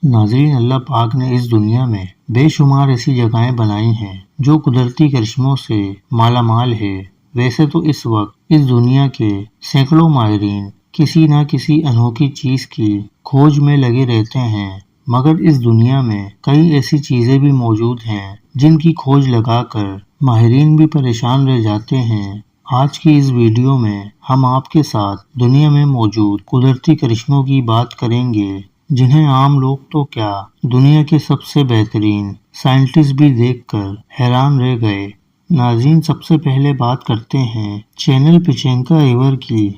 ناظرین، اللہ پاک نے اس دنیا میں بے شمار ایسی جگہیں بنائی ہیں جو قدرتی کرشموں سے مالا مال ہے۔ ویسے تو اس وقت اس دنیا کے سینکڑوں ماہرین کسی نہ کسی انوکھی چیز کی کھوج میں لگے رہتے ہیں، مگر اس دنیا میں کئی ایسی چیزیں بھی موجود ہیں جن کی کھوج لگا کر ماہرین بھی پریشان رہ جاتے ہیں۔ آج کی اس ویڈیو میں ہم آپ کے ساتھ دنیا میں موجود قدرتی کرشموں کی بات کریں گے، جنہیں عام لوگ تو کیا دنیا کے سب سے بہترین سائنٹسٹ بھی دیکھ کر حیران رہ گئے۔ ناظرین، سب سے پہلے بات کرتے ہیں چینل پچینکا ریور کی۔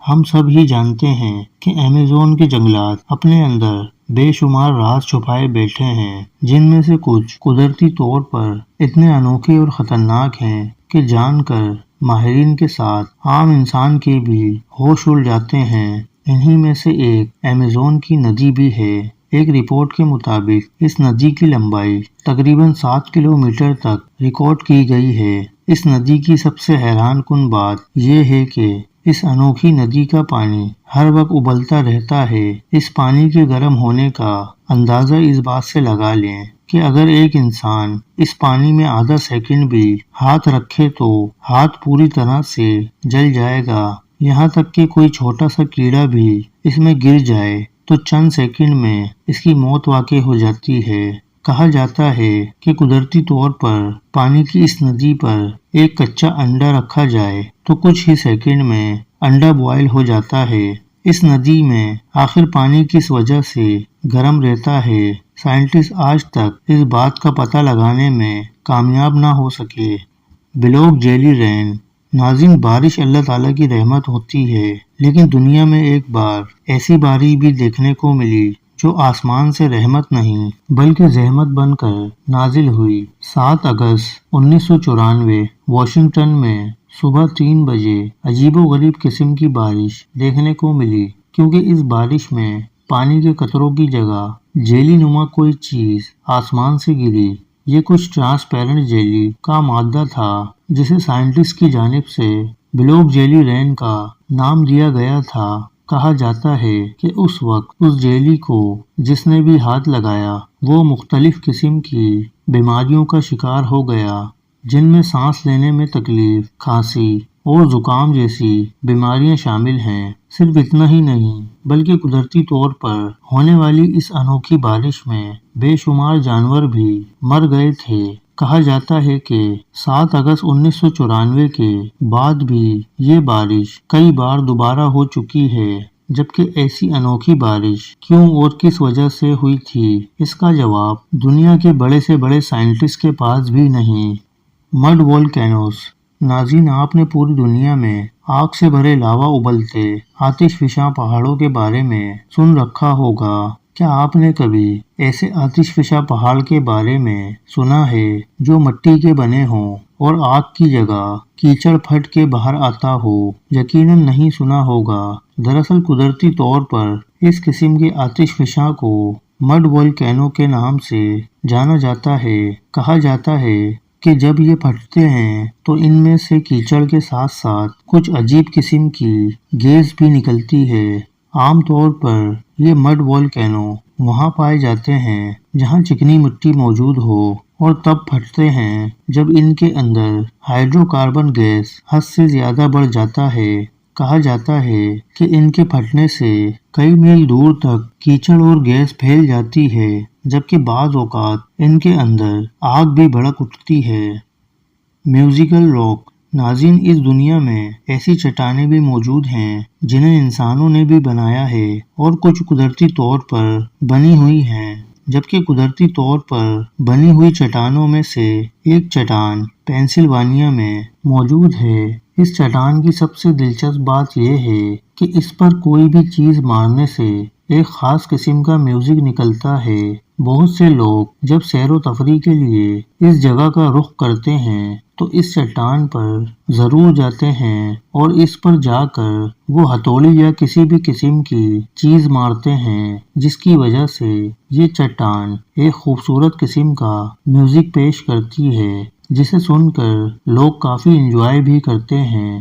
ہم سب ہی جانتے ہیں کہ ایمیزون کے جنگلات اپنے اندر بے شمار راز چھپائے بیٹھے ہیں، جن میں سے کچھ قدرتی طور پر اتنے انوکھے اور خطرناک ہیں کہ جان کر ماہرین کے ساتھ عام انسان کے بھی ہوش اڑ جاتے ہیں۔ انہی میں سے ایک ایمیزون کی ندی بھی ہے۔ ایک رپورٹ کے مطابق اس ندی کی لمبائی تقریباً 7 کلومیٹر تک ریکارڈ کی گئی ہے۔ اس ندی کی سب سے حیران کن بات یہ ہے کہ اس انوکھی ندی کا پانی ہر وقت ابلتا رہتا ہے۔ اس پانی کے گرم ہونے کا اندازہ اس بات سے لگا لیں کہ اگر ایک انسان اس پانی میں آدھا سیکنڈ بھی ہاتھ رکھے تو ہاتھ پوری طرح سے جل جائے گا۔ یہاں تک کہ کوئی چھوٹا سا کیڑا بھی اس میں گر جائے تو چند سیکنڈ میں اس کی موت واقع ہو جاتی ہے۔ کہا جاتا ہے کہ قدرتی طور پر پانی کی اس ندی پر ایک کچا انڈا رکھا جائے تو کچھ ہی سیکنڈ میں انڈا بوائل ہو جاتا ہے۔ اس ندی میں آخر پانی کس وجہ سے گرم رہتا ہے، سائنٹسٹ آج تک اس بات کا پتہ لگانے میں کامیاب نہ ہو سکے۔ بلیک جیلی رین۔ ناظرین، بارش اللہ تعالیٰ کی رحمت ہوتی ہے، لیکن دنیا میں ایک بار ایسی بارش بھی دیکھنے کو ملی جو آسمان سے رحمت نہیں بلکہ زحمت بن کر نازل ہوئی۔ 7 اگست 1994 واشنگٹن میں صبح 3 بجے عجیب و غریب قسم کی بارش دیکھنے کو ملی، کیونکہ اس بارش میں پانی کے قطروں کی جگہ جیلی نما کوئی چیز آسمان سے گری۔ یہ کچھ ٹرانسپیرنٹ جیلی کا مادہ تھا جسے سائنٹسٹ کی جانب سے بلیک جیلی رین کا نام دیا گیا تھا۔ کہا جاتا ہے کہ اس وقت اس جیلی کو جس نے بھی ہاتھ لگایا وہ مختلف قسم کی بیماریوں کا شکار ہو گیا، جن میں سانس لینے میں تکلیف، کھانسی اور زکام جیسی بیماریاں شامل ہیں۔ صرف اتنا ہی نہیں بلکہ قدرتی طور پر ہونے والی اس انوکھی بارش میں بے شمار جانور بھی مر گئے تھے۔ کہا جاتا ہے کہ 7 اگست 1994 کے بعد بھی یہ بارش کئی بار دوبارہ ہو چکی ہے، جبکہ ایسی انوکھی بارش کیوں اور کس وجہ سے ہوئی تھی، اس کا جواب دنیا کے بڑے سے بڑے سائنٹسٹ کے پاس بھی نہیں۔ Mid volcanoes. ناظرین، آپ نے پوری دنیا میں آگ سے بھرے لاوا ابلتے آتش فشاں پہاڑوں کے بارے میں سن رکھا ہوگا۔ کیا آپ نے کبھی ایسے آتش فشاں پہاڑ کے بارے میں سنا ہے جو مٹی کے بنے ہوں اور آگ کی جگہ کیچڑ پھٹ کے باہر آتا ہو؟ یقیناً نہیں سنا ہوگا۔ دراصل قدرتی طور پر اس قسم کے آتش فشاں کو مڈ والکینو کے نام سے جانا جاتا ہے۔ کہا جاتا ہے کہ جب یہ پھٹتے ہیں تو ان میں سے کیچڑ کے ساتھ ساتھ کچھ عجیب قسم کی گیس بھی نکلتی ہے۔ عام طور پر یہ مڈ والکینو وہاں پائے جاتے ہیں جہاں چکنی مٹی موجود ہو اور تب پھٹتے ہیں جب ان کے اندر ہائیڈرو کاربن گیس حد سے زیادہ بڑھ جاتا ہے۔ کہا جاتا ہے کہ ان کے پھٹنے سے کئی میل دور تک کیچڑ اور گیس پھیل جاتی ہے، جبکہ بعض اوقات ان کے اندر آگ بھی بھڑک اٹھتی ہے۔ Musical rock. ناظرین، اس دنیا میں ایسی چٹانیں بھی موجود ہیں جنہیں انسانوں نے بھی بنایا ہے اور کچھ قدرتی طور پر بنی ہوئی ہیں، جبکہ قدرتی طور پر بنی ہوئی چٹانوں میں سے ایک چٹان پینسلوانیا میں موجود ہے۔ اس چٹان کی سب سے دلچسپ بات یہ ہے کہ اس پر کوئی بھی چیز مارنے سے ایک خاص قسم کا میوزک نکلتا ہے۔ بہت سے لوگ جب سیر و تفریح کے لیے اس جگہ کا رخ کرتے ہیں تو اس چٹان پر ضرور جاتے ہیں اور اس پر جا کر وہ ہتھوڑی یا کسی بھی قسم کی چیز مارتے ہیں، جس کی وجہ سے یہ چٹان ایک خوبصورت قسم کا میوزک پیش کرتی ہے، جسے سن کر لوگ کافی انجوائے بھی کرتے ہیں۔